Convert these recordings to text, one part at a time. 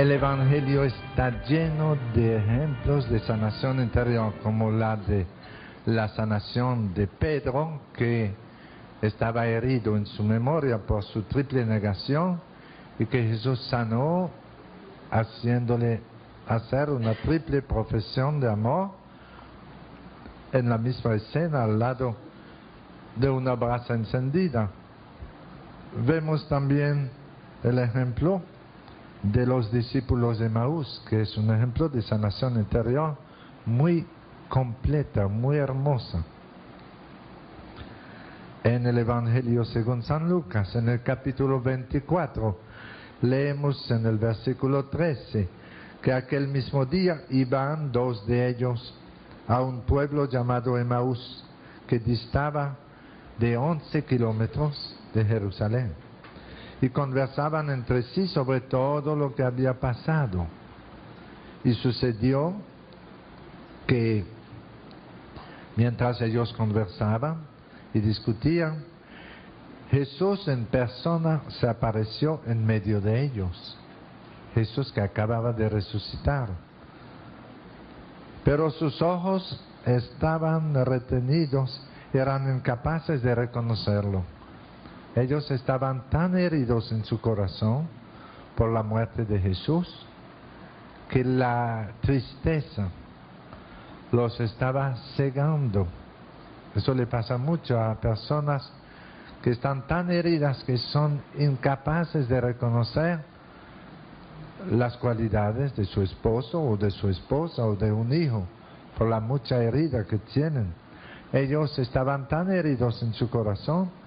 El Evangelio está lleno de ejemplos de sanación interior, como la de la sanación de Pedro, que estaba herido en su memoria por su triple negación y que Jesús sanó haciéndole hacer una triple profesión de amor en la misma escena al lado de una brasa encendida. Vemos también el ejemplo de los discípulos de Emaús, que es un ejemplo de sanación interior muy completa, muy hermosa. En el Evangelio según San Lucas, en el capítulo 24, leemos en el versículo 13, que aquel mismo día iban dos de ellos a un pueblo llamado Emaús, que distaba de 11 kilómetros de Jerusalén, y conversaban entre sí sobre todo lo que había pasado. Y sucedió que mientras ellos conversaban y discutían, Jesús en persona se apareció en medio de ellos. Jesús que acababa de resucitar. Pero sus ojos estaban retenidos, eran incapaces de reconocerlo. Ellos estaban tan heridos en su corazón por la muerte de Jesús, que la tristeza los estaba cegando. Eso le pasa mucho a personas que están tan heridas que son incapaces de reconocer las cualidades de su esposo o de su esposa o de un hijo, por la mucha herida que tienen. Ellos estaban tan heridos en su corazón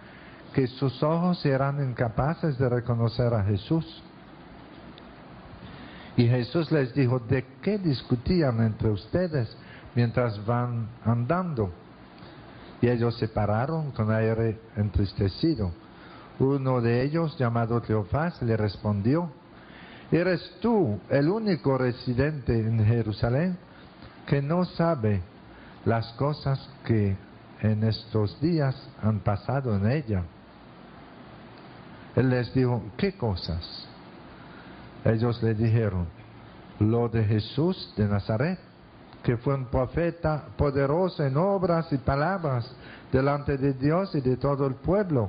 que sus ojos eran incapaces de reconocer a Jesús. Y Jesús les dijo: ¿de qué discutían entre ustedes mientras van andando? Y ellos se pararon con aire entristecido. Uno de ellos, llamado Cleofás, le respondió: ¿eres tú el único residente en Jerusalén que no sabe las cosas que en estos días han pasado en ella? Él les dijo: ¿qué cosas? Ellos le dijeron: lo de Jesús de Nazaret, que fue un profeta poderoso en obras y palabras delante de Dios y de todo el pueblo,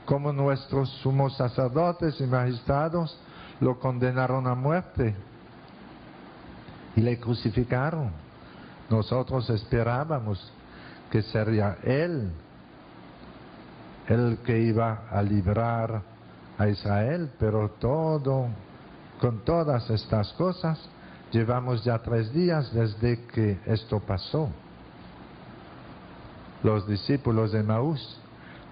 como nuestros sumos sacerdotes y magistrados lo condenaron a muerte y le crucificaron. Nosotros esperábamos que sería Él el que iba a librar a Israel, pero con todas estas cosas, llevamos ya 3 días desde que esto pasó. Los discípulos de Emaús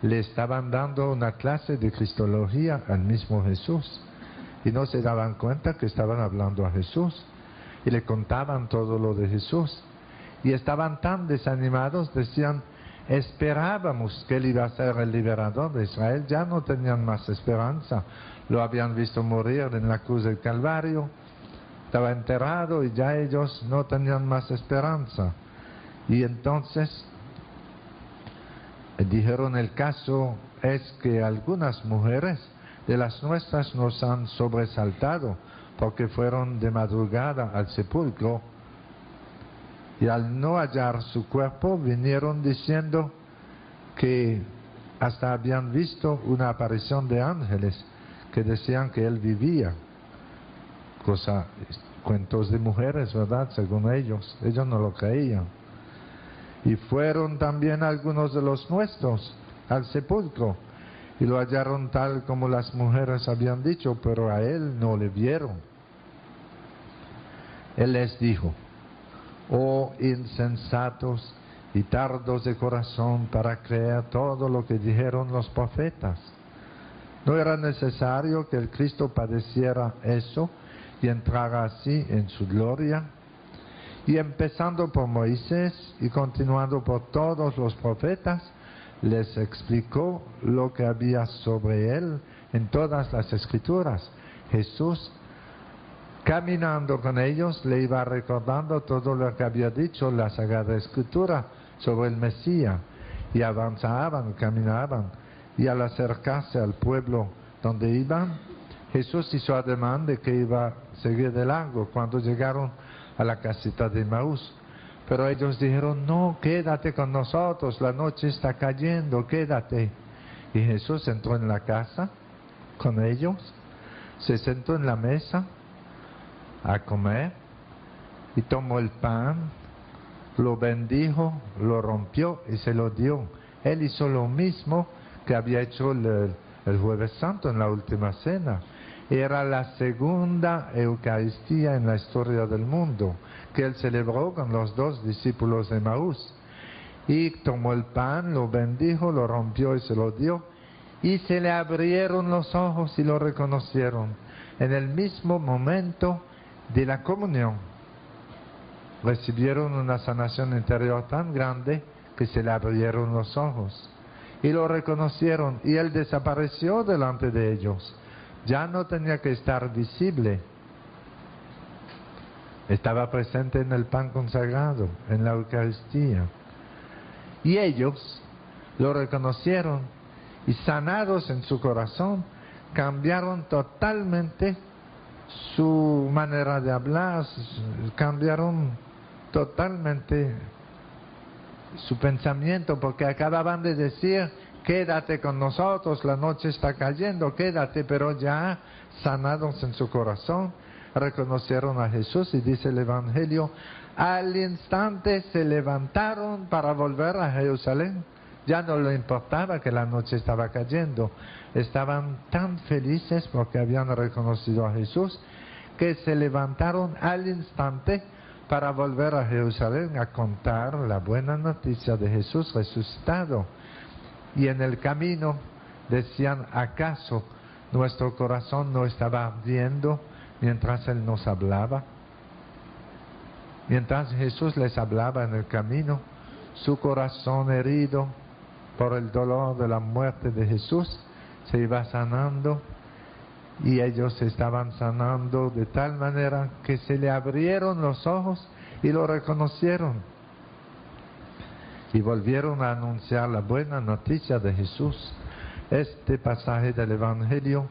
le estaban dando una clase de cristología al mismo Jesús y no se daban cuenta que estaban hablando a Jesús y le contaban todo lo de Jesús y estaban tan desanimados, decían: esperábamos que Él iba a ser el liberador de Israel. Ya no tenían más esperanza, lo habían visto morir en la cruz del Calvario, estaba enterrado y ya ellos no tenían más esperanza. Y entonces dijeron: el caso es que algunas mujeres de las nuestras nos han sobresaltado porque fueron de madrugada al sepulcro y al no hallar su cuerpo vinieron diciendo que hasta habían visto una aparición de ángeles que decían que Él vivía. Cuentos de mujeres, ¿verdad? Según ellos no lo creían. Y fueron también algunos de los nuestros al sepulcro y lo hallaron tal como las mujeres habían dicho, pero a Él no le vieron. Él les dijo: oh insensatos y tardos de corazón para creer todo lo que dijeron los profetas. ¿No era necesario que el Cristo padeciera eso y entrara así en su gloria? Y empezando por Moisés y continuando por todos los profetas, les explicó lo que había sobre Él en todas las Escrituras. Jesús, caminando con ellos, le iba recordando todo lo que había dicho la Sagrada Escritura sobre el Mesías, y avanzaban, caminaban, y al acercarse al pueblo donde iban, Jesús hizo ademán de que iba seguir de largo cuando llegaron a la casita de Emaús. Pero ellos dijeron, no, quédate con nosotros, la noche está cayendo, quédate. Y Jesús entró en la casa con ellos, se sentó en la mesa a comer y tomó el pan, lo bendijo, lo rompió y se lo dio. Él hizo lo mismo que había hecho el Jueves Santo en la última cena. Era la segunda Eucaristía en la historia del mundo que él celebró con los dos discípulos de Emaús. Y tomó el pan, lo bendijo, lo rompió y se lo dio. Y se le abrieron los ojos y lo reconocieron. En el mismo momento de la comunión, recibieron una sanación interior tan grande que se le abrieron los ojos. Y lo reconocieron y él desapareció delante de ellos. Ya no tenía que estar visible. Estaba presente en el pan consagrado, en la Eucaristía. Y ellos lo reconocieron y sanados en su corazón, cambiaron totalmente su manera de hablar, cambiaron totalmente su pensamiento, porque acababan de decir, quédate con nosotros, la noche está cayendo, quédate, pero ya sanados en su corazón, reconocieron a Jesús y dice el Evangelio, al instante se levantaron para volver a Jerusalén. Ya no le importaba que la noche estaba cayendo, estaban tan felices porque habían reconocido a Jesús que se levantaron al instante para volver a Jerusalén a contar la buena noticia de Jesús resucitado. Y en el camino decían, ¿acaso nuestro corazón no estaba ardiendo mientras Él nos hablaba? Mientras Jesús les hablaba en el camino, su corazón herido por el dolor de la muerte de Jesús se iba sanando, y ellos estaban sanando de tal manera que se le abrieron los ojos y lo reconocieron y volvieron a anunciar la buena noticia de Jesús. Este pasaje del Evangelio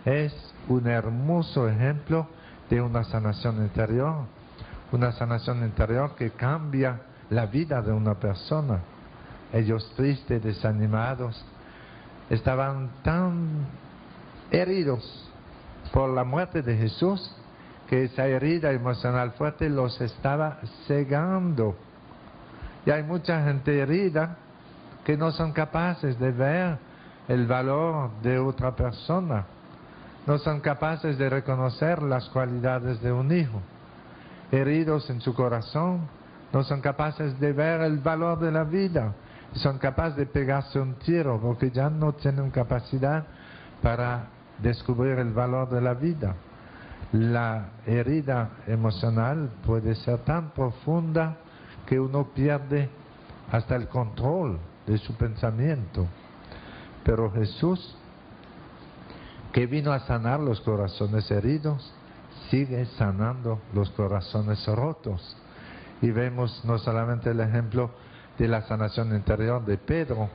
es un hermoso ejemplo de una sanación interior que cambia la vida de una persona. Ellos tristes, desanimados, estaban tan heridos por la muerte de Jesús que esa herida emocional fuerte los estaba cegando. Y hay mucha gente herida que no son capaces de ver el valor de otra persona, no son capaces de reconocer las cualidades de un hijo. Heridos en su corazón, no son capaces de ver el valor de la vida, son capaces de pegarse un tiro porque ya no tienen capacidad para descubrir el valor de la vida. La herida emocional puede ser tan profunda que uno pierde hasta el control de su pensamiento. Pero Jesús, que vino a sanar los corazones heridos, sigue sanando los corazones rotos. Y vemos no solamente el ejemplo de la sanación interior de Pedro,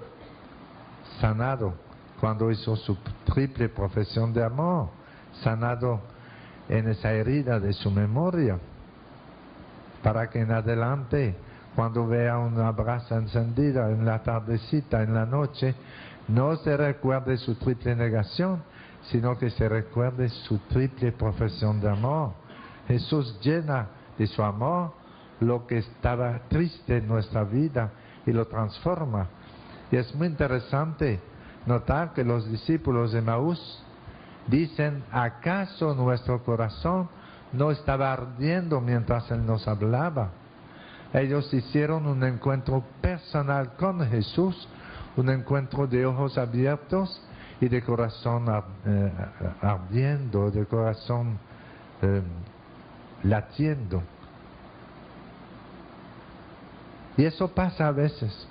sanado cuando hizo su triple profesión de amor, sanado en esa herida de su memoria, para que en adelante, cuando vea una brasa encendida en la tardecita, en la noche, no se recuerde su triple negación, sino que se recuerde su triple profesión de amor. Jesús llena de su amor lo que estaba triste en nuestra vida y lo transforma. Y es muy interesante notar que los discípulos de Emaús dicen, ¿acaso nuestro corazón no estaba ardiendo mientras Él nos hablaba? Ellos hicieron un encuentro personal con Jesús, un encuentro de ojos abiertos y de corazón ardiendo, de corazón latiendo. Y eso pasa a veces.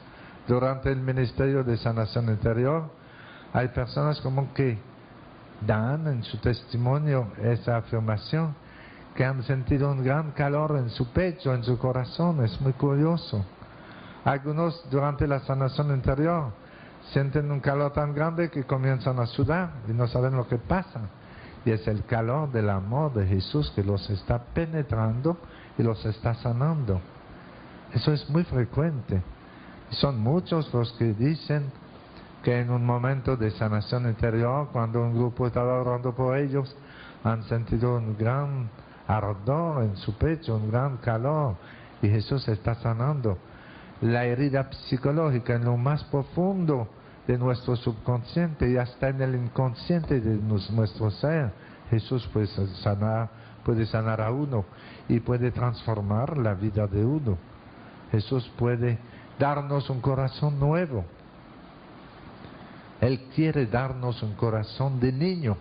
Durante el ministerio de sanación interior, hay personas como que dan en su testimonio esa afirmación, que han sentido un gran calor en su pecho, en su corazón. Es muy curioso. Algunos durante la sanación interior sienten un calor tan grande que comienzan a sudar y no saben lo que pasa. y es el calor del amor de Jesús que los está penetrando y los está sanando. Eso es muy frecuente. Son muchos los que dicen que en un momento de sanación interior, cuando un grupo estaba orando por ellos, han sentido un gran ardor en su pecho, un gran calor, y Jesús está sanando. La herida psicológica en lo más profundo de nuestro subconsciente y hasta en el inconsciente de nuestro ser, Jesús puede sanar a uno y puede transformar la vida de uno. Jesús puede darnos un corazón nuevo. Él quiere darnos un corazón de niño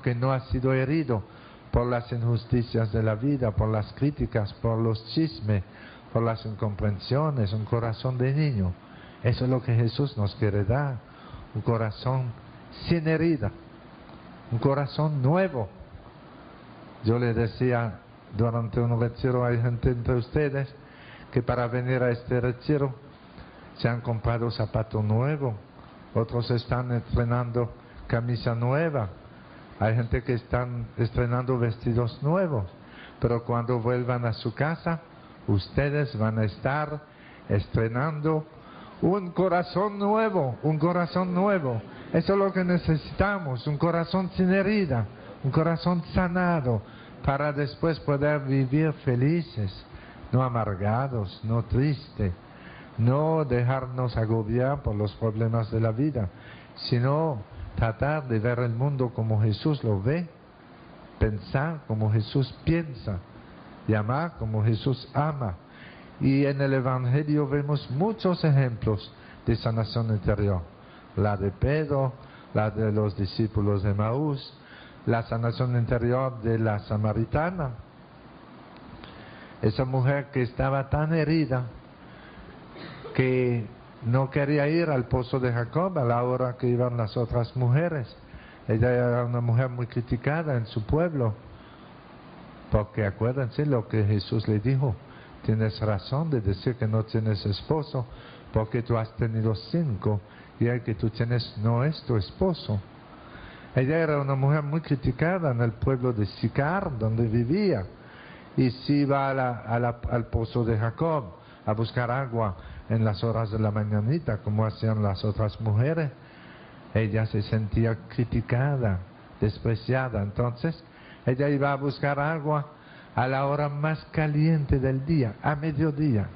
que no ha sido herido por las injusticias de la vida, por las críticas, por los chismes, por las incomprensiones, un corazón de niño. Eso es lo que Jesús nos quiere dar, un corazón sin herida, un corazón nuevo. Yo le decía durante un retiro, hay gente entre ustedes que para venir a este retiro se han comprado zapato nuevo, otros están estrenando camisa nueva, hay gente que están estrenando vestidos nuevos, pero cuando vuelvan a su casa, ustedes van a estar estrenando un corazón nuevo, un corazón nuevo. Eso es lo que necesitamos, un corazón sin herida, un corazón sanado, para después poder vivir felices, no amargados, no tristes, no dejarnos agobiar por los problemas de la vida, sino tratar de ver el mundo como Jesús lo ve, pensar como Jesús piensa y amar como Jesús ama. Y en el Evangelio vemos muchos ejemplos de sanación interior, la de Pedro, la de los discípulos de Maús, la sanación interior de la samaritana, esa mujer que estaba tan herida que no quería ir al pozo de Jacob a la hora que iban las otras mujeres. Ella era una mujer muy criticada en su pueblo, porque acuérdense lo que Jesús le dijo: tienes razón de decir que no tienes esposo, porque tú has tenido 5 y el que tú tienes no es tu esposo. Ella era una mujer muy criticada en el pueblo de Sicar, donde vivía, y si iba al pozo de Jacob a buscar agua en las horas de la mañanita, como hacían las otras mujeres, ella se sentía criticada, despreciada. Entonces ella iba a buscar agua a la hora más caliente del día, a mediodía,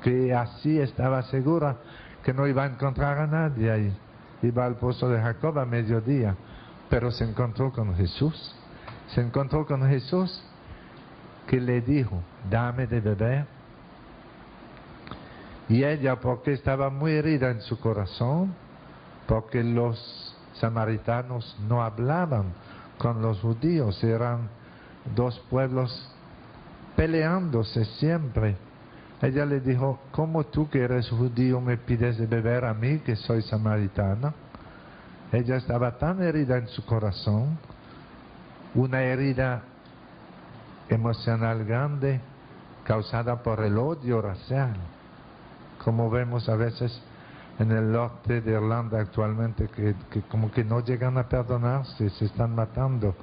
que así estaba segura que no iba a encontrar a nadie ahí. Iba al pozo de Jacob a mediodía, pero se encontró con Jesús. Se encontró con Jesús, que le dijo: dame de beber. Y ella, porque estaba muy herida en su corazón, porque los samaritanos no hablaban con los judíos, eran 2 pueblos peleándose siempre. Ella le dijo: ¿cómo tú, que eres judío, me pides de beber a mí, que soy samaritana? Ella estaba tan herida en su corazón, una herida emocional grande causada por el odio racial, como vemos a veces en el norte de Irlanda actualmente, que como que no llegan a perdonarse, se están matando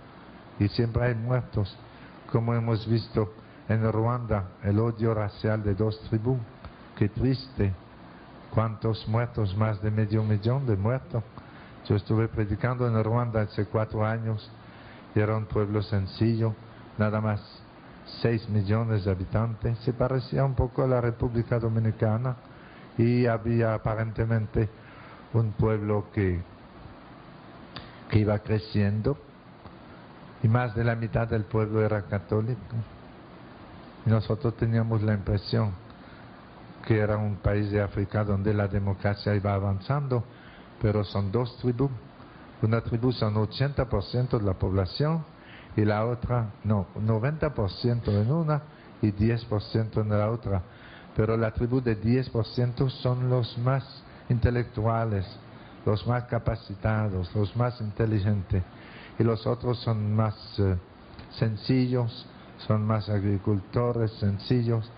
y siempre hay muertos, como hemos visto en Ruanda, el odio racial de 2 tribus. Qué triste, cuántos muertos, más de 500,000 de muertos. Yo estuve predicando en Ruanda hace 4 años, y era un pueblo sencillo, nada más 6 millones de habitantes, se parecía un poco a la República Dominicana, y había aparentemente un pueblo que iba creciendo, y más de la mitad del pueblo era católico. Y nosotros teníamos la impresión que era un país de África donde la democracia iba avanzando, pero son 2 tribus. Una tribu son 80% de la población y la otra, no, 90% en una y 10% en la otra. Pero la tribu de 10% son los más intelectuales, los más capacitados, los más inteligentes, y los otros son más sencillos, son más agricultores sencillos,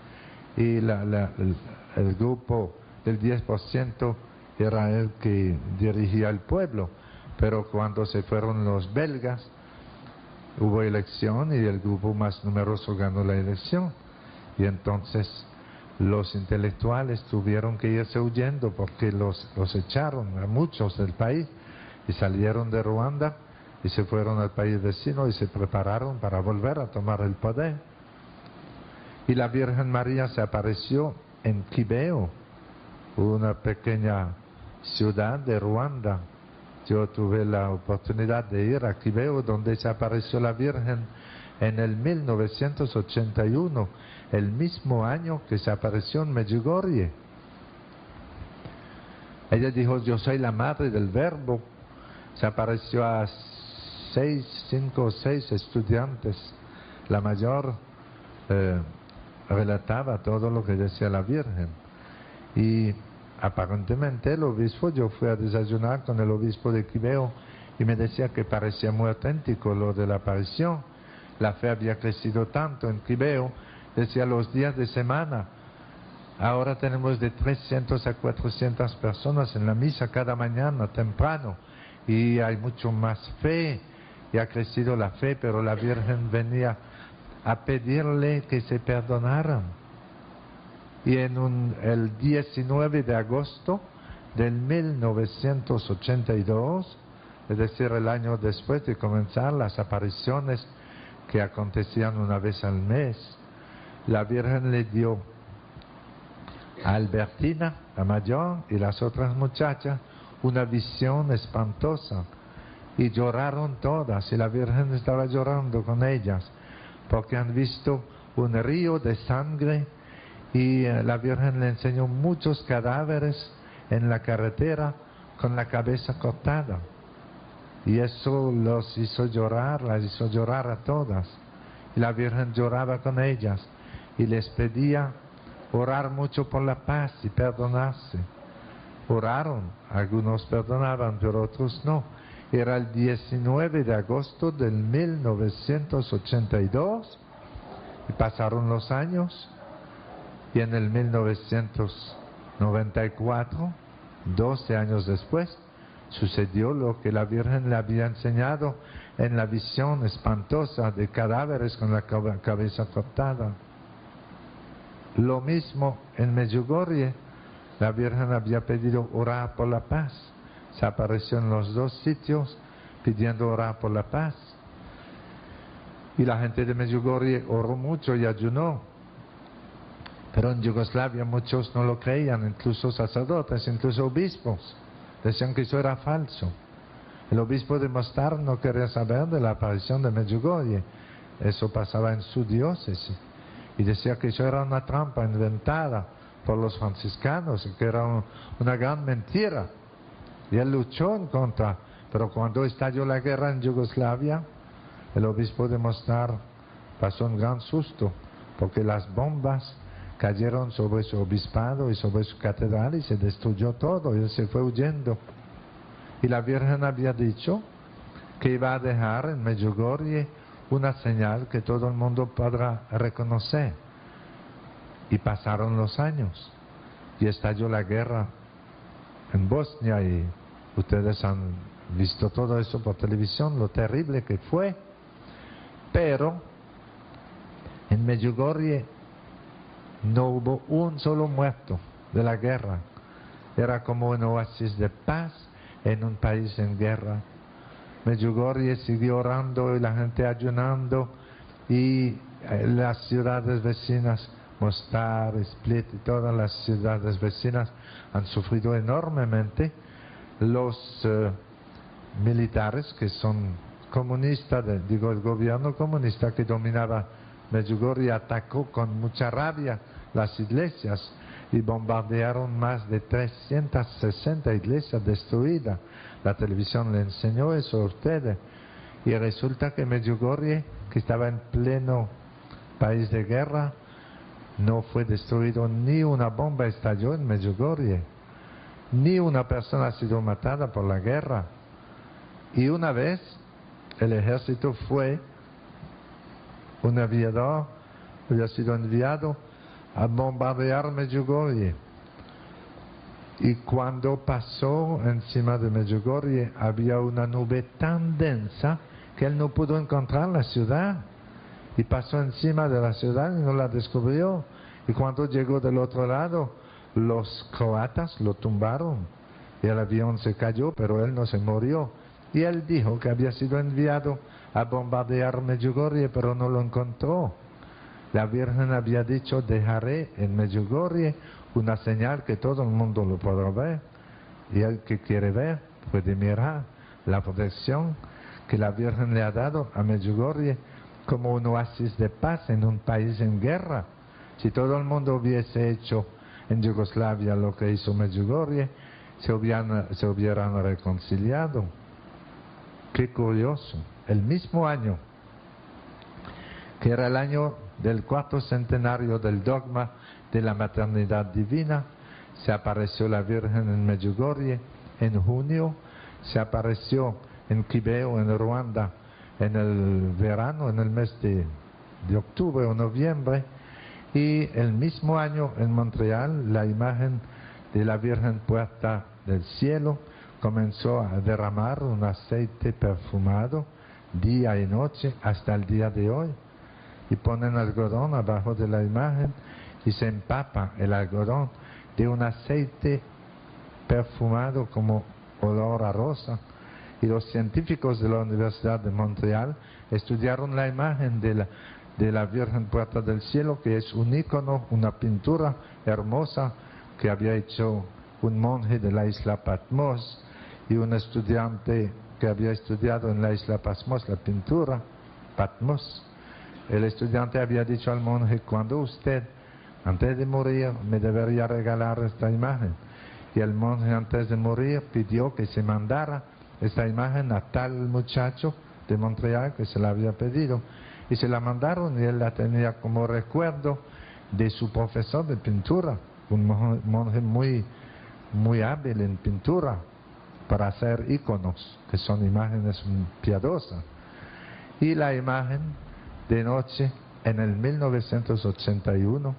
y el grupo del 10% era el que dirigía el pueblo. Pero cuando se fueron los belgas, hubo elección y el grupo más numeroso ganó la elección. Y entonces los intelectuales tuvieron que irse huyendo porque los echaron a muchos del país y salieron de Ruanda y se fueron al país vecino y se prepararon para volver a tomar el poder. Y la Virgen María se apareció en Kibeo, una pequeña ciudad de Ruanda. Yo tuve la oportunidad de ir a Kibeo, donde se apareció la Virgen en el 1981, el mismo año que se apareció en Medjugorje. Ella dijo: yo soy la madre del Verbo. Se apareció a 5 o 6 estudiantes. La mayor relataba todo lo que decía la Virgen. Y aparentemente el obispo, yo fui a desayunar con el obispo de Kibeo y me decía que parecía muy auténtico lo de la aparición. La fe había crecido tanto en Kibeo, decía los días de semana. Ahora tenemos de 300 a 400 personas en la misa cada mañana temprano y hay mucho más fe y ha crecido la fe, pero la Virgen venía a pedirle que se perdonaran. Y el 19 de agosto del 1982, es decir, el año después de comenzar las apariciones que acontecían una vez al mes, la Virgen le dio a Albertina, la mayor, y las otras muchachas una visión espantosa y lloraron todas, y la Virgen estaba llorando con ellas porque han visto un río de sangre y la Virgen le enseñó muchos cadáveres en la carretera con la cabeza cortada, y eso los hizo llorar, las hizo llorar a todas, y la Virgen lloraba con ellas y les pedía orar mucho por la paz y perdonarse. Oraron, algunos perdonaban, pero otros no. Era el 19 de agosto del 1982 y pasaron los años, y en el 1994, 12 años después, sucedió lo que la Virgen le había enseñado en la visión espantosa de cadáveres con la cabeza cortada. Lo mismo en Medjugorje, la Virgen había pedido orar por la paz. Se apareció en los dos sitios pidiendo orar por la paz. Y la gente de Medjugorje oró mucho y ayunó. Pero en Yugoslavia muchos no lo creían, incluso sacerdotes, incluso obispos. Decían que eso era falso. El obispo de Mostar no quería saber de la aparición de Medjugorje. Eso pasaba en su diócesis. Y decía que eso era una trampa inventada por los franciscanos y que era una gran mentira. Y él luchó en contra. Pero cuando estalló la guerra en Yugoslavia, el obispo de Mostar pasó un gran susto, porque las bombas cayeron sobre su obispado y sobre su catedral y se destruyó todo, y él se fue huyendo. Y la Virgen había dicho que iba a dejar en Medjugorje una señal que todo el mundo podrá reconocer. Y pasaron los años y estalló la guerra en Bosnia, y ustedes han visto todo eso por televisión, lo terrible que fue. Pero en Medjugorje no hubo un solo muerto de la guerra. Era como un oasis de paz en un país en guerra. Medjugorje siguió orando y la gente ayunando, y las ciudades vecinas, Mostar, Split y todas las ciudades vecinas han sufrido enormemente. Los militares que son comunistas, el gobierno comunista que dominaba Medjugorje atacó con mucha rabia las iglesias y bombardearon más de 360 iglesias destruidas. La televisión le enseñó eso a ustedes. Y resulta que Medjugorje, que estaba en pleno país de guerra, no fue destruido, ni una bomba estalló en Medjugorje, ni una persona ha sido matada por la guerra. Y una vez el ejército fue, un aviador había sido enviado a bombardear Medjugorje, Y cuando pasó encima de Medjugorje había una nube tan densa que él no pudo encontrar la ciudad. Y pasó encima de la ciudad y no la descubrió. Y cuando llegó del otro lado, los croatas lo tumbaron. Y el avión se cayó, pero él no se murió. Y él dijo que había sido enviado a bombardear Medjugorje, pero no lo encontró. La Virgen había dicho: dejaré en Medjugorje una señal que todo el mundo lo podrá ver. Y el que quiere ver puede mirar la protección que la Virgen le ha dado a Medjugorje como un oasis de paz en un país en guerra. Si todo el mundo hubiese hecho en Yugoslavia lo que hizo Medjugorje, se hubieran reconciliado. Qué curioso. El mismo año, que era el año del 4º centenario del dogma de la maternidad divina, se apareció la Virgen en Medjugorje. En junio se apareció en Kibeo, en Ruanda, en el verano, en el mes de octubre o noviembre. Y el mismo año en Montreal, la imagen de la Virgen Puerta del Cielo comenzó a derramar un aceite perfumado día y noche hasta el día de hoy. Y ponen algodón abajo de la imagen y se empapa el algodón de un aceite perfumado como olor a rosa. Y los científicos de la Universidad de Montreal estudiaron la imagen de la Virgen Puerta del Cielo, que es un ícono, una pintura hermosa que había hecho un monje de la isla Patmos y un estudiante que había estudiado en la isla Patmos la pintura, Patmos. El estudiante había dicho al monje: cuando usted, antes de morir, me debería regalar esta imagen. Y el monje, antes de morir, pidió que se mandara esta imagen a tal muchacho de Montreal que se la había pedido. Y se la mandaron y él la tenía como recuerdo de su profesor de pintura, un monje muy hábil en pintura para hacer íconos, que son imágenes piadosas. Y la imagen de noche, en el 1981,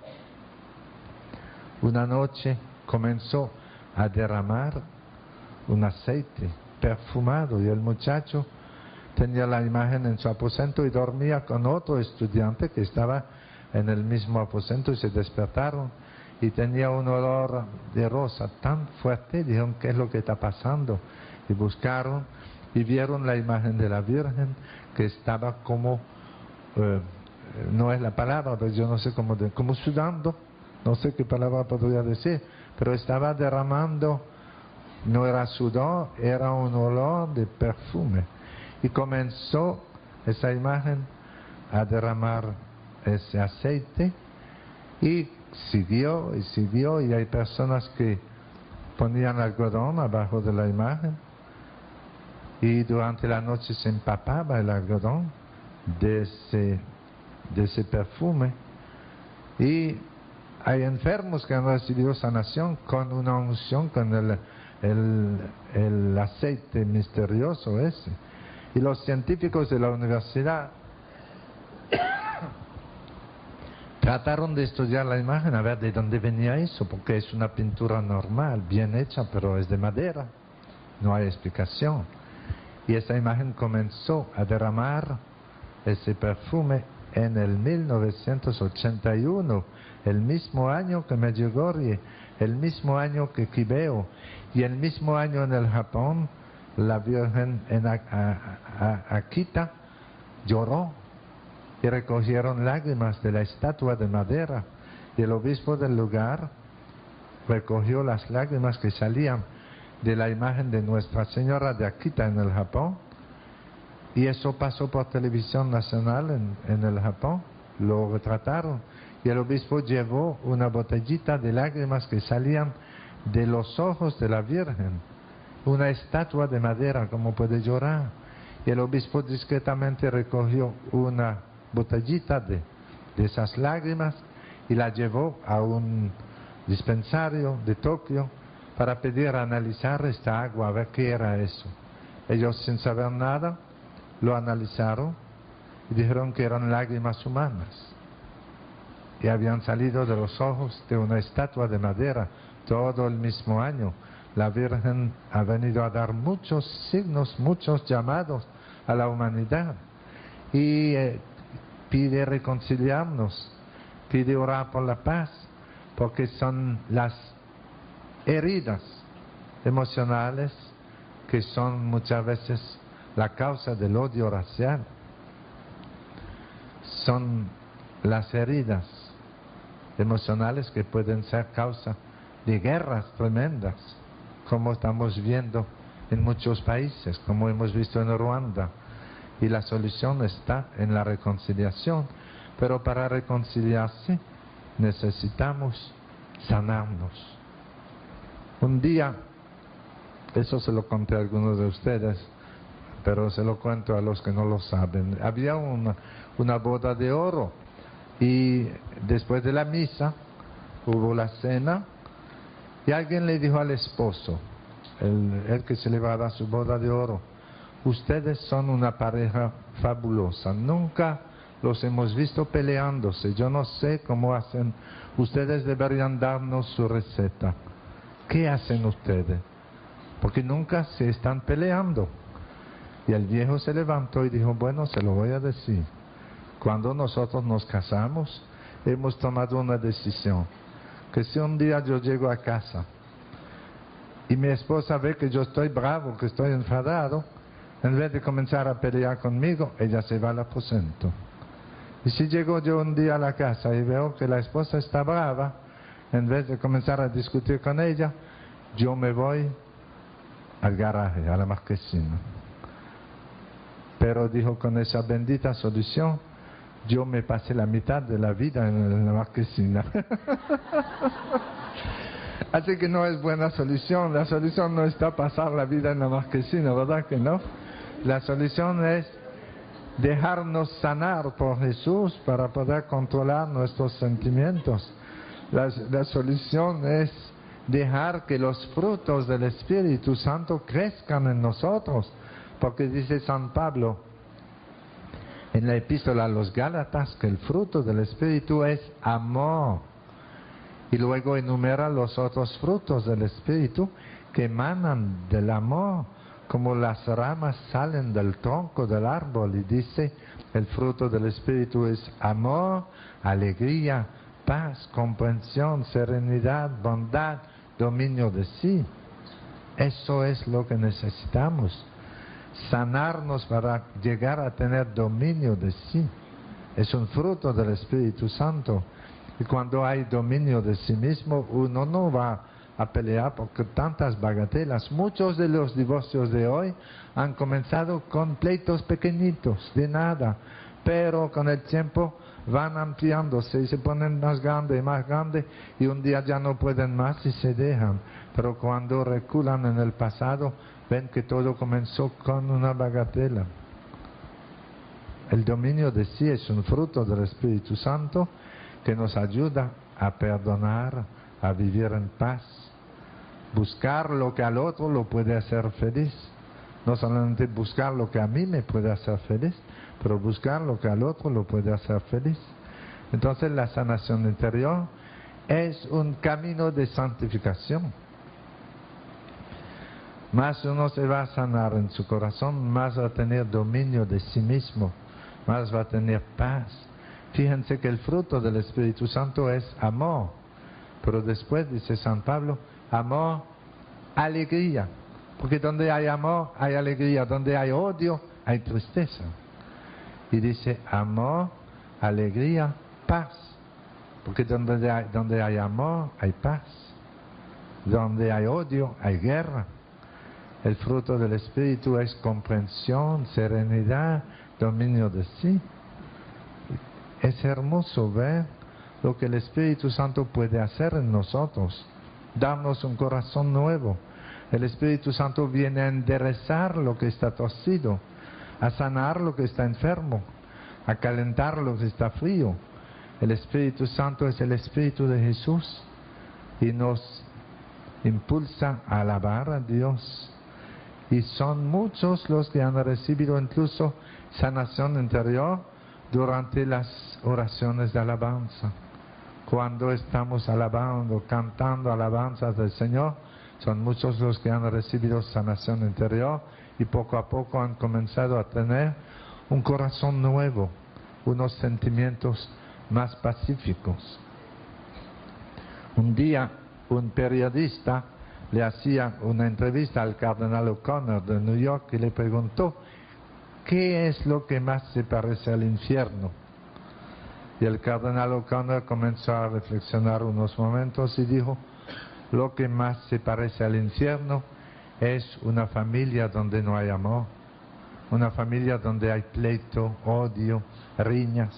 una noche comenzó a derramar un aceite perfumado y el muchacho tenía la imagen en su aposento y dormía con otro estudiante que estaba en el mismo aposento y se despertaron y tenía un olor de rosa tan fuerte. Dijeron: ¿qué es lo que está pasando? Y buscaron y vieron la imagen de la Virgen que estaba como, no es la palabra, pero yo no sé cómo, como sudando, no sé qué palabra podría decir, pero estaba derramando, no era sudor, era un olor de perfume. Y comenzó esa imagen a derramar ese aceite y siguió y siguió, y hay personas que ponían algodón abajo de la imagen y durante la noche se empapaba el algodón de ese perfume. Y hay enfermos que han recibido sanación con una unción, con el aceite misterioso ese. Y los científicos de la universidad trataron de estudiar la imagen, a ver de dónde venía eso, porque es una pintura normal, bien hecha, pero es de madera, no hay explicación. Y esa imagen comenzó a derramar ese perfume en el 1981, el mismo año que Medjugorje, el mismo año que Kibeo, y el mismo año en el Japón. La Virgen en Akita lloró y recogieron lágrimas de la estatua de madera, y el obispo del lugar recogió las lágrimas que salían de la imagen de Nuestra Señora de Akita en el Japón, y eso pasó por televisión nacional en el Japón, lo retrataron, y el obispo llevó una botellita de lágrimas que salían de los ojos de la Virgen. Una estatua de madera, como puede llorar. Y el obispo discretamente recogió una botellita de esas lágrimas y la llevó a un dispensario de Tokio para pedir analizar esta agua, a ver qué era eso. Ellos, sin saber nada, lo analizaron y dijeron que eran lágrimas humanas y habían salido de los ojos de una estatua de madera, todo el mismo año. La Virgen ha venido a dar muchos signos, muchos llamados a la humanidad y pide reconciliarnos, pide orar por la paz, porque son las heridas emocionales que son muchas veces la causa del odio racial. Son las heridas emocionales que pueden ser causa de guerras tremendas, como estamos viendo en muchos países, como hemos visto en Ruanda. Y la solución está en la reconciliación, pero para reconciliarse necesitamos sanarnos. Un día, eso se lo conté a algunos de ustedes, pero se lo cuento a los que no lo saben. Había una boda de oro y después de la misa hubo la cena y alguien le dijo al esposo, el que se le va a dar su boda de oro: ustedes son una pareja fabulosa, nunca los hemos visto peleándose, yo no sé cómo hacen, ustedes deberían darnos su receta. ¿Qué hacen ustedes? Porque nunca se están peleando. Y el viejo se levantó y dijo: bueno, se lo voy a decir. Cuando nosotros nos casamos, hemos tomado una decisión, que si un día yo llego a casa y mi esposa ve que yo estoy bravo, que estoy enfadado, en vez de comenzar a pelear conmigo, ella se va al aposento. Y si llego yo un día a la casa y veo que la esposa está brava, en vez de comenzar a discutir con ella, yo me voy al garaje, a la marquesina. Pero dijo, con esa bendita solución, yo me pasé la mitad de la vida en la marquesina. Así que no es buena solución. La solución no está pasar la vida en la marquesina, ¿verdad que no? La solución es dejarnos sanar por Jesús para poder controlar nuestros sentimientos. La solución es dejar que los frutos del Espíritu Santo crezcan en nosotros, porque dice San Pablo en la epístola a los Gálatas que el fruto del Espíritu es amor, y luego enumera los otros frutos del Espíritu que emanan del amor, como las ramas salen del tronco del árbol, y dice el fruto del Espíritu es amor, alegría, paz, comprensión, serenidad, bondad, dominio de sí. Eso es lo que necesitamos, sanarnos para llegar a tener dominio de sí. Es un fruto del Espíritu Santo. Y cuando hay dominio de sí mismo, uno no va a pelear porque tantas bagatelas. Muchos de los divorcios de hoy han comenzado con pleitos pequeñitos, de nada, pero con el tiempo van ampliándose y se ponen más grande, y un día ya no pueden más y se dejan. Pero cuando reculan en el pasado, ven que todo comenzó con una bagatela. El dominio de sí es un fruto del Espíritu Santo que nos ayuda a perdonar, a vivir en paz, buscar lo que al otro lo puede hacer feliz. No solamente buscar lo que a mí me puede hacer feliz, pero buscar lo que al otro lo puede hacer feliz. Entonces la sanación interior es un camino de santificación. Más uno se va a sanar en su corazón, más va a tener dominio de sí mismo, más va a tener paz. Fíjense que el fruto del Espíritu Santo es amor, pero después dice San Pablo, amor, alegría, porque donde hay amor hay alegría, donde hay odio hay tristeza. Y dice amor, alegría, paz, porque donde hay amor hay paz, donde hay odio hay guerra. El fruto del Espíritu es comprensión, serenidad, dominio de sí. Es hermoso ver lo que el Espíritu Santo puede hacer en nosotros, darnos un corazón nuevo. El Espíritu Santo viene a enderezar lo que está torcido, a sanar lo que está enfermo, a calentar lo que está frío. El Espíritu Santo es el Espíritu de Jesús y nos impulsa a alabar a Dios. Y son muchos los que han recibido incluso sanación interior durante las oraciones de alabanza. Cuando estamos alabando, cantando alabanzas del Señor, son muchos los que han recibido sanación interior y poco a poco han comenzado a tener un corazón nuevo, unos sentimientos más pacíficos. Un día un periodista le hacía una entrevista al cardenal O'Connor de New York y le preguntó: ¿qué es lo que más se parece al infierno? Y el cardenal O'Connor comenzó a reflexionar unos momentos y dijo: lo que más se parece al infierno es una familia donde no hay amor, una familia donde hay pleito, odio, riñas,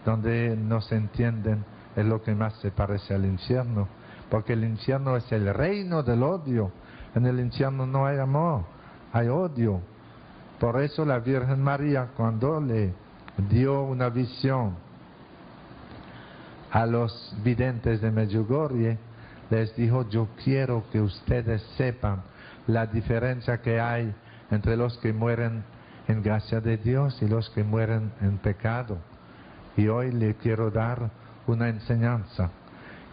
donde no se entienden, es lo que más se parece al infierno, porque el infierno es el reino del odio. En el infierno no hay amor, hay odio. Por eso la Virgen María, cuando le dio una visión a los videntes de Medjugorje, les dijo: yo quiero que ustedes sepan la diferencia que hay entre los que mueren en gracia de Dios y los que mueren en pecado. Y hoy le quiero dar una enseñanza.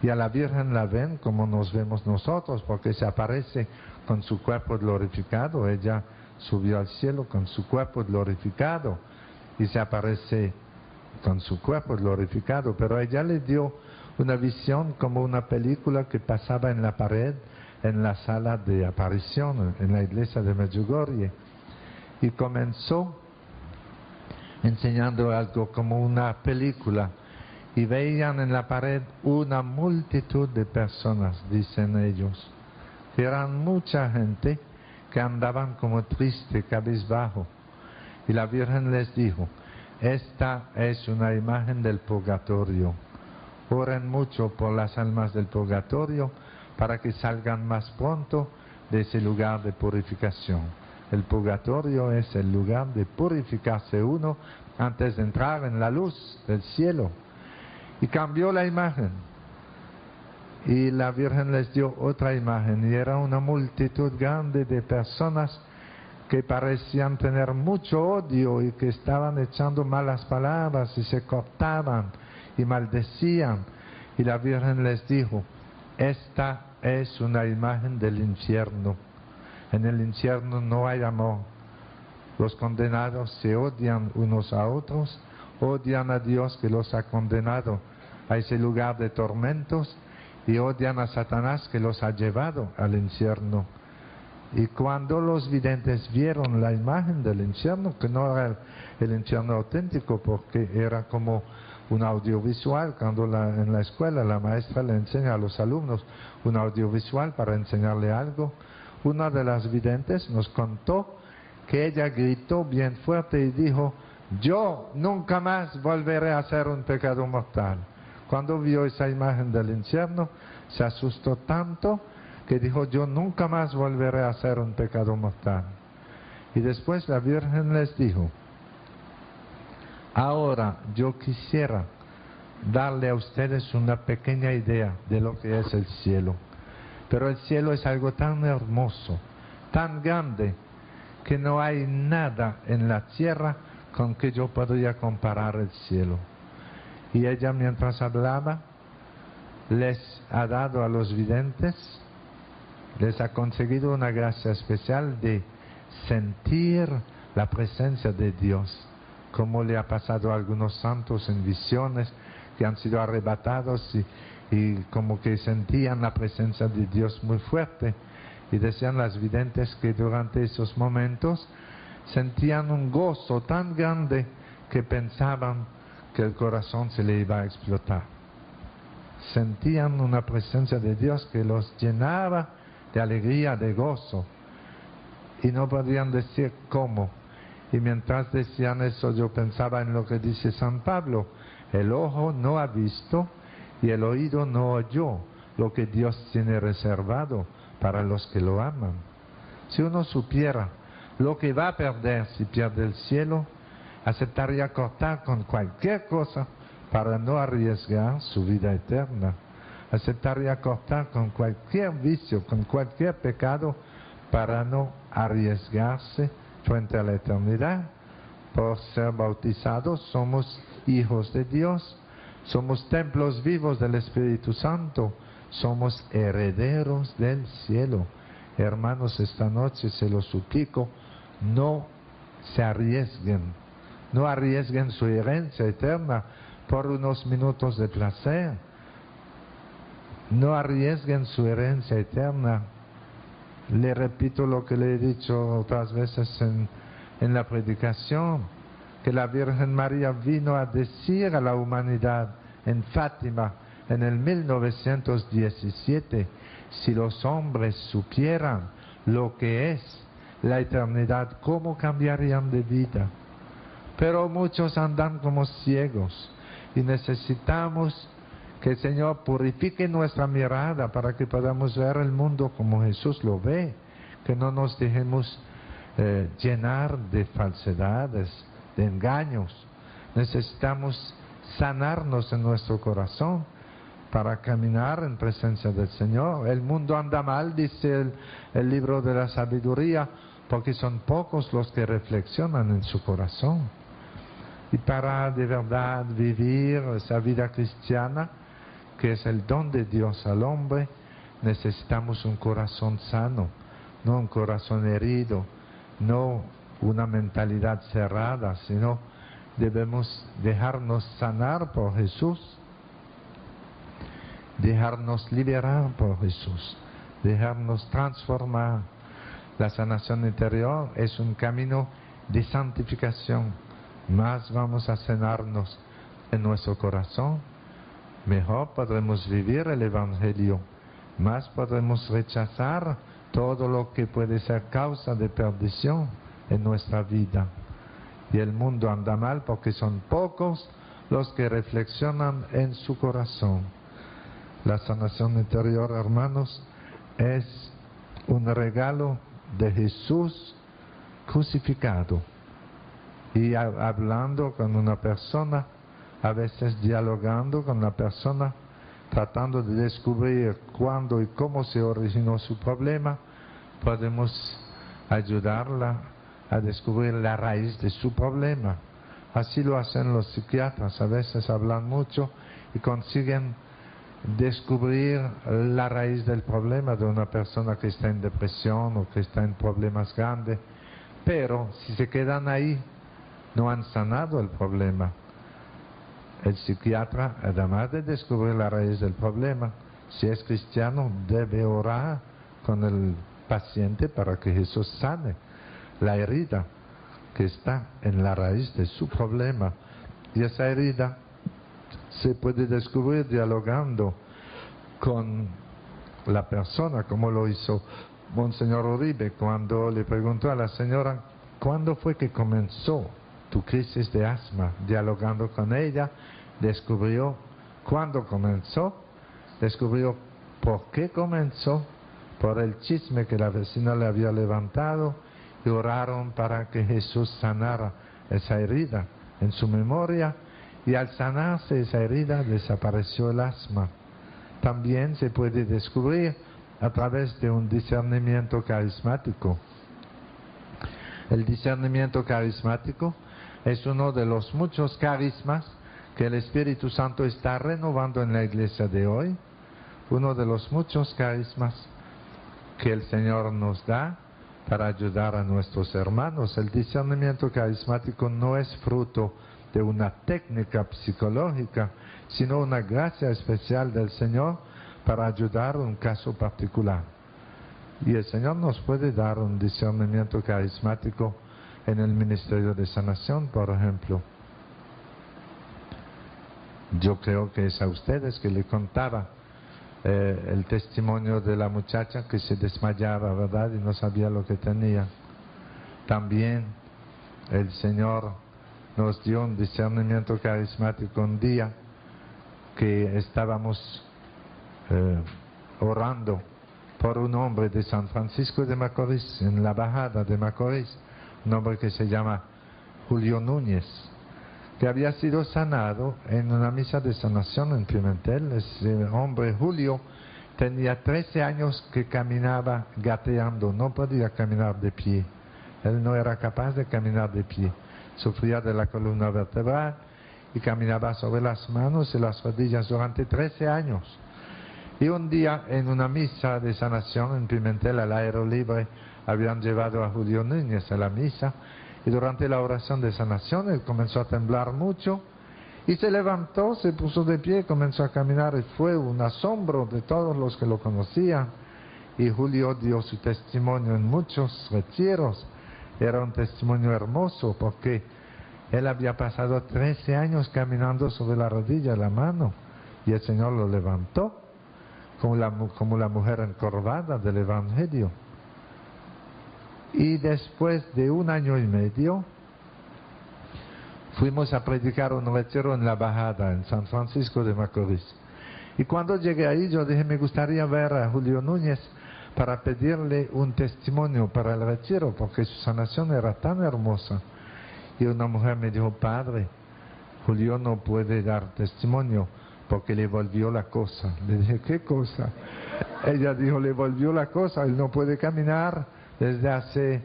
Y a la Virgen la ven como nos vemos nosotros, porque se aparece con su cuerpo glorificado. Ella subió al cielo con su cuerpo glorificado y se aparece con su cuerpo glorificado, pero ella le dio una visión como una película que pasaba en la pared en la sala de aparición en la iglesia de Medjugorje, y comenzó enseñando algo como una película, y veían en la pared una multitud de personas, dicen ellos, que eran mucha gente que andaban como triste, cabizbajo, y la Virgen les dijo: esta es una imagen del purgatorio. Oren mucho por las almas del purgatorio para que salgan más pronto de ese lugar de purificación. El purgatorio es el lugar de purificarse uno antes de entrar en la luz del cielo. Y cambió la imagen. Y la Virgen les dio otra imagen, y era una multitud grande de personas que parecían tener mucho odio y que estaban echando malas palabras y se cortaban y maldecían. Y la Virgen les dijo: esta es una imagen del infierno. En el infierno no hay amor. Los condenados se odian unos a otros, odian a Dios que los ha condenado a ese lugar de tormentos y odian a Satanás que los ha llevado al infierno. Y cuando los videntes vieron la imagen del infierno, que no era el infierno auténtico porque era como un audiovisual, cuando en la escuela la maestra le enseña a los alumnos un audiovisual para enseñarle algo, una de las videntes nos contó que ella gritó bien fuerte y dijo: yo nunca más volveré a hacer un pecado mortal. Cuando vio esa imagen del infierno, se asustó tanto que dijo: yo nunca más volveré a hacer un pecado mortal. Y después la Virgen les dijo: ahora yo quisiera darle a ustedes una pequeña idea de lo que es el cielo. Pero el cielo es algo tan hermoso, tan grande, que no hay nada en la tierra con que yo podría comparar el cielo. Y ella, mientras hablaba, les ha dado a los videntes, les ha conseguido una gracia especial de sentir la presencia de Dios, como le ha pasado a algunos santos en visiones que han sido arrebatados y como que sentían la presencia de Dios muy fuerte. Y decían las videntes que durante esos momentos sentían un gozo tan grande que pensaban que el corazón se le iba a explotar. Sentían una presencia de Dios que los llenaba de alegría, de gozo, y no podían decir cómo. Y mientras decían eso, yo pensaba en lo que dice San Pablo: el ojo no ha visto y el oído no oyó lo que Dios tiene reservado para los que lo aman. Si uno supiera lo que va a perder si pierde el cielo, aceptaría cortar con cualquier cosa para no arriesgar su vida eterna. Aceptaría cortar con cualquier vicio, con cualquier pecado, para no arriesgarse frente a la eternidad. Por ser bautizados somos hijos de Dios, Somos templos vivos del Espíritu Santo. Somos herederos del cielo. Hermanos, esta noche se los suplico, no se arriesguen. No arriesguen su herencia eterna por unos minutos de placer. No arriesguen su herencia eterna. Le repito lo que le he dicho otras veces en la predicación, que la Virgen María vino a decir a la humanidad en Fátima en el 1917, si los hombres supieran lo que es la eternidad, ¿cómo cambiarían de vida? Pero muchos andan como ciegos y necesitamos que el Señor purifique nuestra mirada para que podamos ver el mundo como Jesús lo ve, que no nos dejemos llenar de falsedades, de engaños. Necesitamos sanarnos en nuestro corazón para caminar en presencia del Señor. El mundo anda mal, dice el libro de la sabiduría, porque son pocos los que reflexionan en su corazón. Y para de verdad vivir esa vida cristiana, que es el don de Dios al hombre, necesitamos un corazón sano, no un corazón herido, no una mentalidad cerrada, sino debemos dejarnos sanar por Jesús, dejarnos liberar por Jesús, dejarnos transformar. La sanación interior es un camino de santificación. Más vamos a sanarnos en nuestro corazón, mejor podremos vivir el Evangelio, más podremos rechazar todo lo que puede ser causa de perdición en nuestra vida. Y el mundo anda mal porque son pocos los que reflexionan en su corazón. La sanación interior, hermanos, es un regalo de Jesús crucificado. Y hablando con una persona, a veces dialogando con la persona, tratando de descubrir cuándo y cómo se originó su problema, podemos ayudarla a descubrir la raíz de su problema. Así lo hacen los psiquiatras, a veces hablan mucho y consiguen descubrir la raíz del problema de una persona que está en depresión o que está en problemas grandes, pero si se quedan ahí, no han sanado el problema. El psiquiatra, además de descubrir la raíz del problema, si es cristiano, debe orar con el paciente para que Jesús sane la herida que está en la raíz de su problema. Y esa herida se puede descubrir dialogando con la persona, como lo hizo Monseñor Uribe cuando le preguntó a la señora, ¿cuándo fue que comenzó tu crisis de asma? Dialogando con ella, descubrió cuándo comenzó, descubrió por qué comenzó, por el chisme que la vecina le había levantado, y oraron para que Jesús sanara esa herida en su memoria, y al sanarse esa herida desapareció el asma. También se puede descubrir a través de un discernimiento carismático. El discernimiento carismático es uno de los muchos carismas que el Espíritu Santo está renovando en la iglesia de hoy, uno de los muchos carismas que el Señor nos da para ayudar a nuestros hermanos. El discernimiento carismático no es fruto de una técnica psicológica, sino una gracia especial del Señor para ayudar a un caso particular. Y el Señor nos puede dar un discernimiento carismático en el ministerio de sanación, por ejemplo. Yo creo que es a ustedes que le contaba el testimonio de la muchacha que se desmayaba, ¿verdad? Y no sabía lo que tenía. También el Señor nos dio un discernimiento carismático un día que estábamos orando por un hombre de San Francisco de Macorís, en la bajada de Macorís, un hombre que se llama Julio Núñez, que había sido sanado en una misa de sanación en Pimentel. Ese hombre, Julio, tenía 13 años que caminaba gateando, no podía caminar de pie. Él no era capaz de caminar de pie. Sufría de la columna vertebral y caminaba sobre las manos y las rodillas durante 13 años. Y un día, en una misa de sanación en Pimentel, al aire libre, habían llevado a Julio Núñez a la misa, y durante la oración de sanación él comenzó a temblar mucho, y se levantó, se puso de pie, comenzó a caminar, y fue un asombro de todos los que lo conocían. Y Julio dio su testimonio en muchos retiros. Era un testimonio hermoso, porque él había pasado 13 años caminando sobre la rodilla, la mano, y el Señor lo levantó, como la mujer encorvada del Evangelio. Y después de 1 año y medio, fuimos a predicar un retiro en la Bajada, en San Francisco de Macorís. Y cuando llegué ahí, yo dije, me gustaría ver a Julio Núñez para pedirle un testimonio para el retiro, porque su sanación era tan hermosa. Y una mujer me dijo, padre, Julio no puede dar testimonio porque le volvió la cosa. Le dije, ¿qué cosa? Ella dijo, le volvió la cosa, él no puede caminar desde hace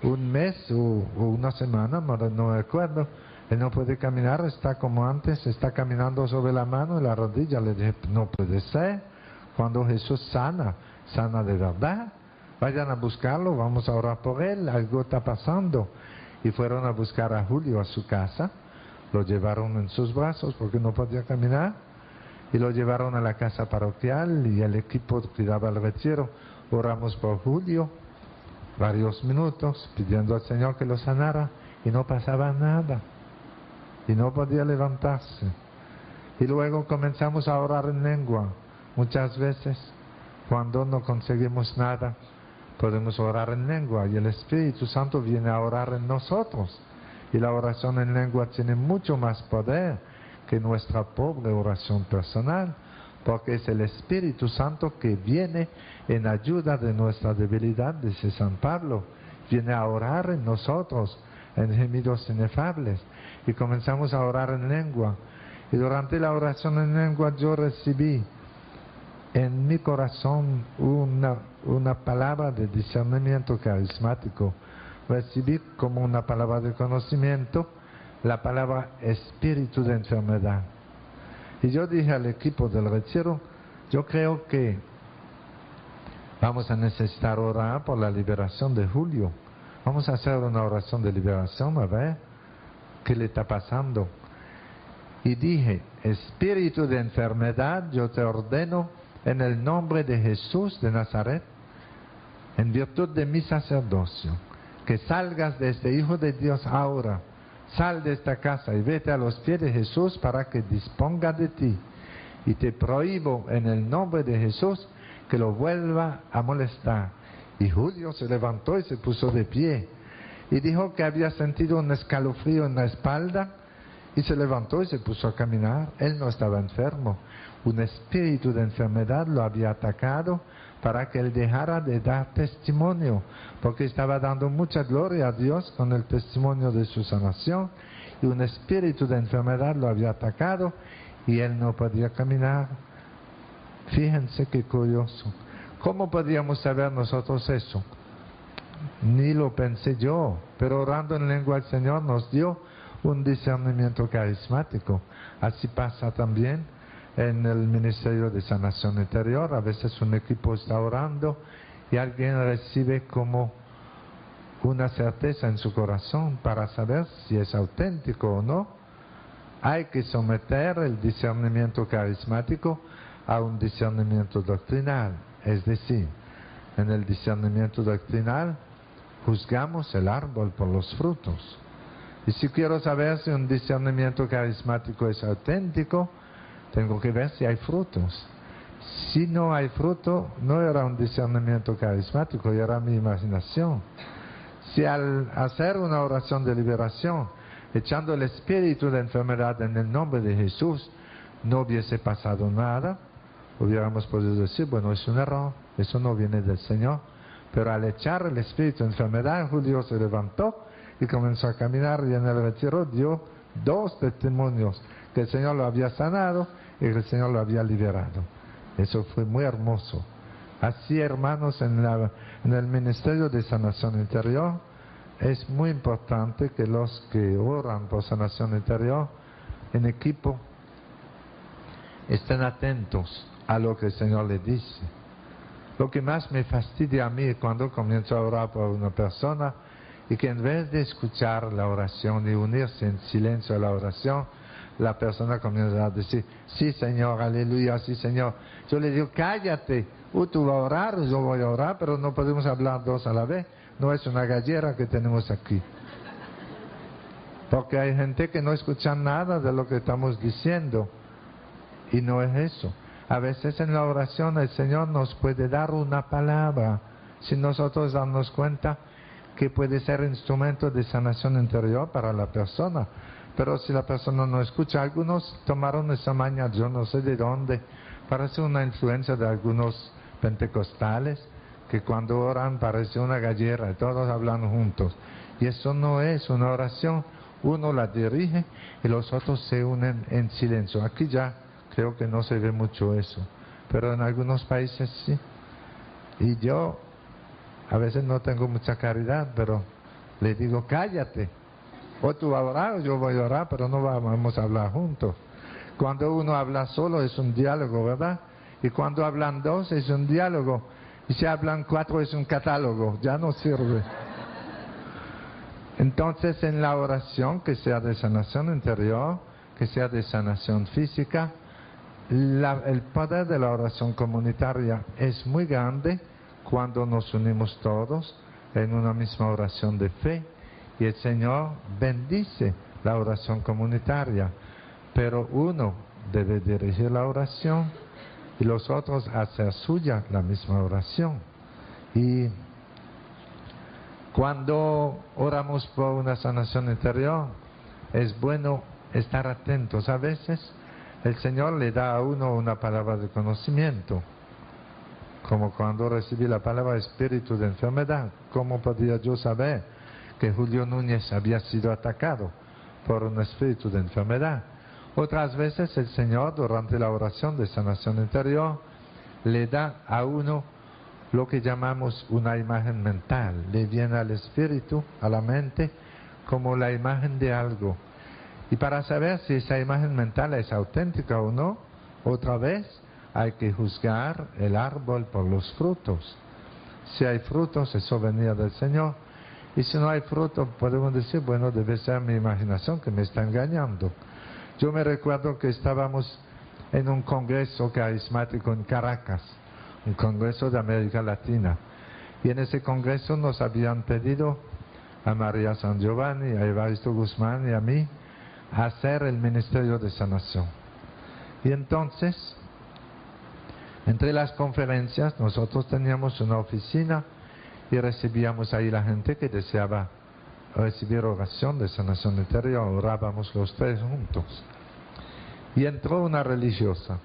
un mes o una semana, no me acuerdo. Él no puede caminar, está como antes, está caminando sobre la mano y la rodilla. Le dije, no puede ser. Cuando Jesús sana de verdad, vayan a buscarlo, vamos a orar por él, algo está pasando. Y fueron a buscar a Julio a su casa, lo llevaron en sus brazos porque no podía caminar, y lo llevaron a la casa parroquial, y el equipo que daba el retiro, oramos por Julio, varios minutos, pidiendo al Señor que lo sanara, y no pasaba nada, y no podía levantarse. Y luego comenzamos a orar en lengua. Muchas veces, cuando no conseguimos nada, podemos orar en lengua, y el Espíritu Santo viene a orar en nosotros. Y la oración en lengua tiene mucho más poder que nuestra pobre oración personal, porque es el Espíritu Santo que viene en ayuda de nuestra debilidad, dice San Pablo. Viene a orar en nosotros, en gemidos inefables. Y comenzamos a orar en lengua. Y durante la oración en lengua yo recibí en mi corazón una palabra de discernimiento carismático. Recibí como una palabra de conocimiento la palabra espíritu de enfermedad. Y yo dije al equipo del retiro, yo creo que vamos a necesitar orar por la liberación de Julio. Vamos a hacer una oración de liberación, a ver qué le está pasando. Y dije, espíritu de enfermedad, yo te ordeno en el nombre de Jesús de Nazaret, en virtud de mi sacerdocio, que salgas de este Hijo de Dios ahora. Sal de esta casa y vete a los pies de Jesús para que disponga de ti. Y te prohíbo en el nombre de Jesús que lo vuelva a molestar. Y Julio se levantó y se puso de pie. Y dijo que había sentido un escalofrío en la espalda. Y se levantó y se puso a caminar. Él no estaba enfermo. Un espíritu de enfermedad lo había atacado para que él dejara de dar testimonio, porque estaba dando mucha gloria a Dios con el testimonio de su sanación, y un espíritu de enfermedad lo había atacado y él no podía caminar. Fíjense qué curioso. ¿Cómo podíamos saber nosotros eso? Ni lo pensé yo, pero orando en lengua el Señor nos dio un discernimiento carismático. Así pasa también en el ministerio de sanación interior. A veces un equipo está orando y alguien recibe como una certeza en su corazón para saber si es auténtico o no. Hay que someter el discernimiento carismático a un discernimiento doctrinal. Es decir, en el discernimiento doctrinal juzgamos el árbol por los frutos. Y si quiero saber si un discernimiento carismático es auténtico, tengo que ver si hay frutos. Si no hay fruto, no era un discernimiento carismático, era mi imaginación. Si al hacer una oración de liberación, echando el espíritu de enfermedad en el nombre de Jesús, no hubiese pasado nada, hubiéramos podido decir, bueno, es un error, eso no viene del Señor. Pero al echar el espíritu de enfermedad, Julio se levantó y comenzó a caminar, y en el retiro dio 2 testimonios, que el Señor lo había sanado y que el Señor lo había liberado. Eso fue muy hermoso. Así, hermanos, en el ministerio de sanación interior, es muy importante que los que oran por sanación interior en equipo, estén atentos a lo que el Señor le dice. Lo que más me fastidia a mí es cuando comienzo a orar por una persona y que en vez de escuchar la oración y unirse en silencio a la oración, la persona comienza a decir, sí Señor, aleluya, sí Señor. Yo le digo, cállate, tú vas a orar, yo voy a orar, pero no podemos hablar dos a la vez. No es una gallera que tenemos aquí. Porque hay gente que no escucha nada de lo que estamos diciendo. Y no es eso. A veces en la oración el Señor nos puede dar una palabra, si nosotros damos cuenta que puede ser instrumento de sanación interior para la persona. Pero si la persona no escucha, algunos tomaron esa maña, yo no sé de dónde, parece una influencia de algunos pentecostales, que cuando oran parece una gallera, todos hablan juntos. Y eso no es una oración, uno la dirige y los otros se unen en silencio. Aquí ya creo que no se ve mucho eso, pero en algunos países sí. Y yo a veces no tengo mucha caridad, pero le digo, cállate. O tú vas a orar o yo voy a orar, pero no vamos a hablar juntos. Cuando uno habla solo es un diálogo, ¿verdad? Y cuando hablan dos es un diálogo. Y si hablan cuatro es un catálogo, ya no sirve. Entonces en la oración, que sea de sanación interior, que sea de sanación física, el poder de la oración comunitaria es muy grande cuando nos unimos todos en una misma oración de fe. Y el Señor bendice la oración comunitaria, pero uno debe dirigir la oración y los otros hacer suya la misma oración. Y cuando oramos por una sanación interior, es bueno estar atentos. A veces el Señor le da a uno una palabra de conocimiento, como cuando recibí la palabra espíritu de enfermedad. ¿Cómo podía yo saber que Julio Núñez había sido atacado por un espíritu de enfermedad? Otras veces el Señor, durante la oración de sanación interior, le da a uno lo que llamamos una imagen mental. Le viene al espíritu, a la mente, como la imagen de algo. Y para saber si esa imagen mental es auténtica o no, otra vez hay que juzgar el árbol por los frutos. Si hay frutos, eso venía del Señor. Y si no hay fruto, podemos decir, bueno, debe ser mi imaginación que me está engañando. Yo me recuerdo que estábamos en un congreso carismático en Caracas, un congreso de América Latina. Y en ese congreso nos habían pedido a María San Giovanni, a Evaristo Guzmán y a mí hacer el ministerio de sanación. Y entonces, entre las conferencias, nosotros teníamos una oficina y recibíamos ahí la gente que deseaba recibir oración de sanación interior. Orábamos los tres juntos. Y entró una religiosa.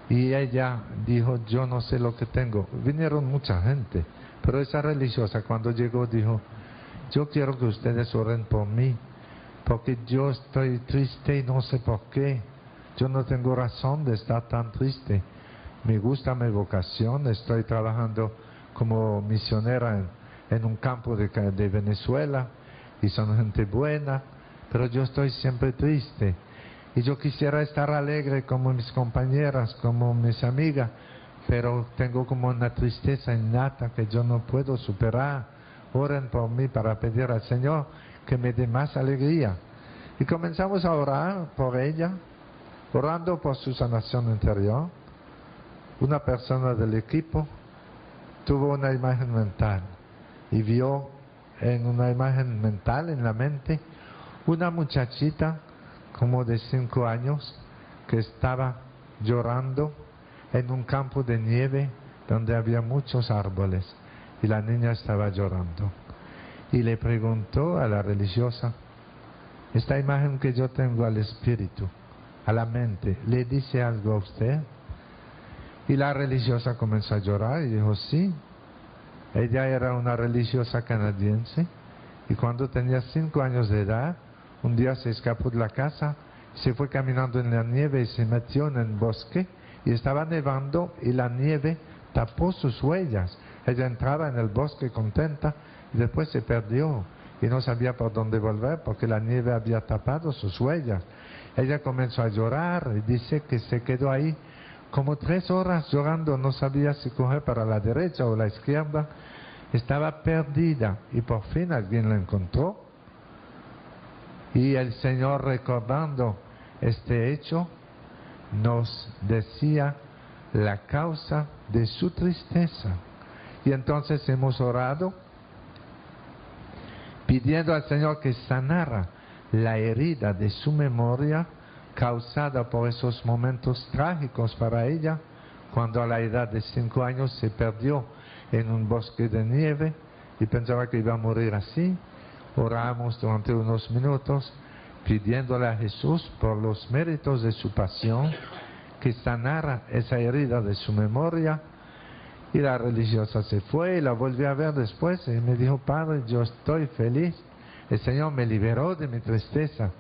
Y ella dijo, yo no sé lo que tengo. Vinieron mucha gente, pero esa religiosa cuando llegó dijo, yo quiero que ustedes oren por mí, porque yo estoy triste y no sé por qué. Yo no tengo razón de estar tan triste. Me gusta mi vocación, estoy trabajando como misionera en un campo de Venezuela y son gente buena, pero yo estoy siempre triste y yo quisiera estar alegre como mis compañeras, como mis amigas, pero tengo como una tristeza innata que yo no puedo superar. Oren por mí para pedir al Señor que me dé más alegría. Y comenzamos a orar por ella, orando por su sanación interior. Una persona del equipo tuvo una imagen mental y vio en una imagen mental, en la mente, una muchachita como de 5 años que estaba llorando en un campo de nieve donde había muchos árboles y la niña estaba llorando. Y le preguntó a la religiosa, esta imagen que yo tengo al espíritu, a la mente, ¿le dice algo a usted? Y la religiosa comenzó a llorar y dijo, sí. Ella era una religiosa canadiense y cuando tenía 5 años de edad, un día se escapó de la casa, se fue caminando en la nieve y se metió en el bosque y estaba nevando y la nieve tapó sus huellas. Ella entraba en el bosque contenta y después se perdió y no sabía por dónde volver porque la nieve había tapado sus huellas. Ella comenzó a llorar y dice que se quedó ahí como 3 horas llorando, no sabía si coger para la derecha o la izquierda, estaba perdida y por fin alguien la encontró. Y el Señor, recordando este hecho, nos decía la causa de su tristeza. Y entonces hemos orado pidiendo al Señor que sanara la herida de su memoria causada por esos momentos trágicos para ella, cuando a la edad de 5 años se perdió en un bosque de nieve y pensaba que iba a morir así. Oramos durante unos minutos pidiéndole a Jesús, por los méritos de su pasión, que sanara esa herida de su memoria. Y la religiosa se fue y la volví a ver después y me dijo: Padre, yo estoy feliz, el Señor me liberó de mi tristeza,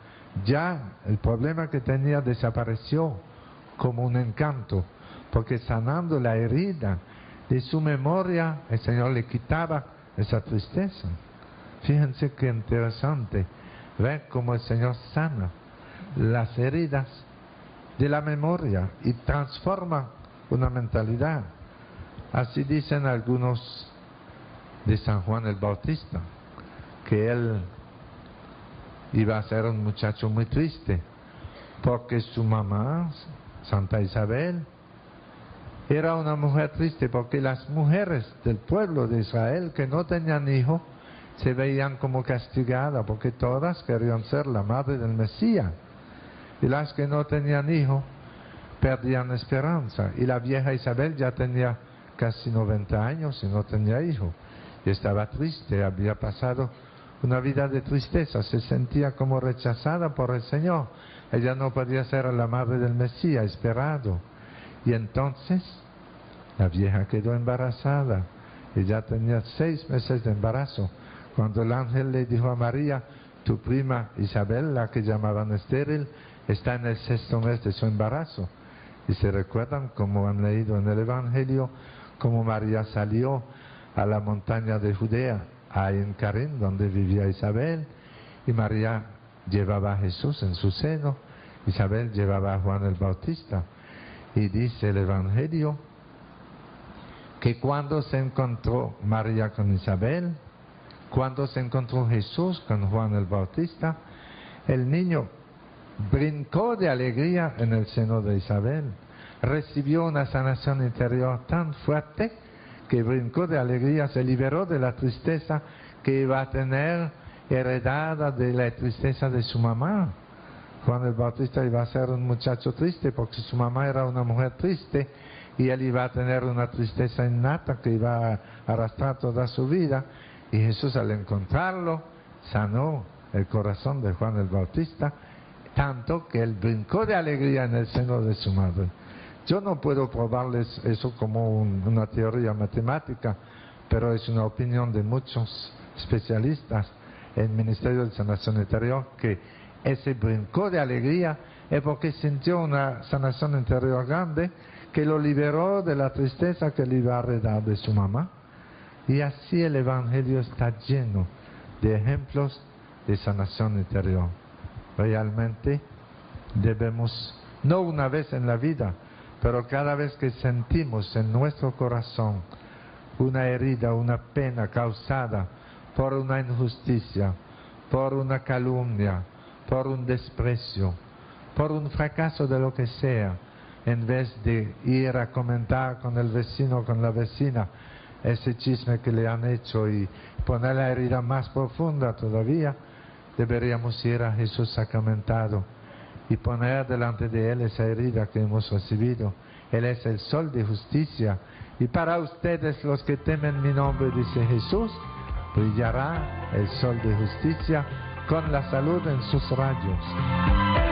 ya el problema que tenía desapareció como un encanto, porque sanando la herida de su memoria, el Señor le quitaba esa tristeza. Fíjense qué interesante ver cómo el Señor sana las heridas de la memoria y transforma una mentalidad. Así dicen algunos de San Juan el Bautista, que él iba a ser un muchacho muy triste, porque su mamá, Santa Isabel, era una mujer triste, porque las mujeres del pueblo de Israel que no tenían hijo se veían como castigadas, porque todas querían ser la madre del Mesías, y las que no tenían hijo perdían esperanza. Y la vieja Isabel ya tenía casi 90 años y no tenía hijo, y estaba triste, había pasado una vida de tristeza, se sentía como rechazada por el Señor. Ella no podía ser la madre del Mesías esperado. Y entonces la vieja quedó embarazada, y ya tenía 6 meses de embarazo, cuando el ángel le dijo a María: tu prima Isabel, la que llamaban estéril, está en el 6º mes de su embarazo. Y se recuerdan, como han leído en el Evangelio, cómo María salió a la montaña de Judea, a Encarín, donde vivía Isabel, y María llevaba a Jesús en su seno, Isabel llevaba a Juan el Bautista. Y dice el Evangelio que cuando se encontró María con Isabel, cuando se encontró Jesús con Juan el Bautista, el niño brincó de alegría en el seno de Isabel, recibió una sanación interior tan fuerte que brincó de alegría, se liberó de la tristeza que iba a tener heredada de la tristeza de su mamá. Juan el Bautista iba a ser un muchacho triste porque su mamá era una mujer triste, y él iba a tener una tristeza innata que iba a arrastrar toda su vida. Y Jesús, al encontrarlo, sanó el corazón de Juan el Bautista, tanto que él brincó de alegría en el seno de su madre. Yo no puedo probarles eso como una teoría matemática, pero es una opinión de muchos especialistas en el Ministerio de Sanación Interior, que ese brincó de alegría es porque sintió una sanación interior grande que lo liberó de la tristeza que le iba a heredar de su mamá. Y así el Evangelio está lleno de ejemplos de sanación interior. Realmente debemos, no una vez en la vida, pero cada vez que sentimos en nuestro corazón una herida, una pena causada por una injusticia, por una calumnia, por un desprecio, por un fracaso de lo que sea, en vez de ir a comentar con el vecino, con la vecina, ese chisme que le han hecho y poner la herida más profunda todavía, deberíamos ir a Jesús sacramentado y poner delante de Él esa herida que hemos recibido. Él es el sol de justicia, y para ustedes los que temen mi nombre, dice Jesús, brillará el sol de justicia con la salud en sus rayos.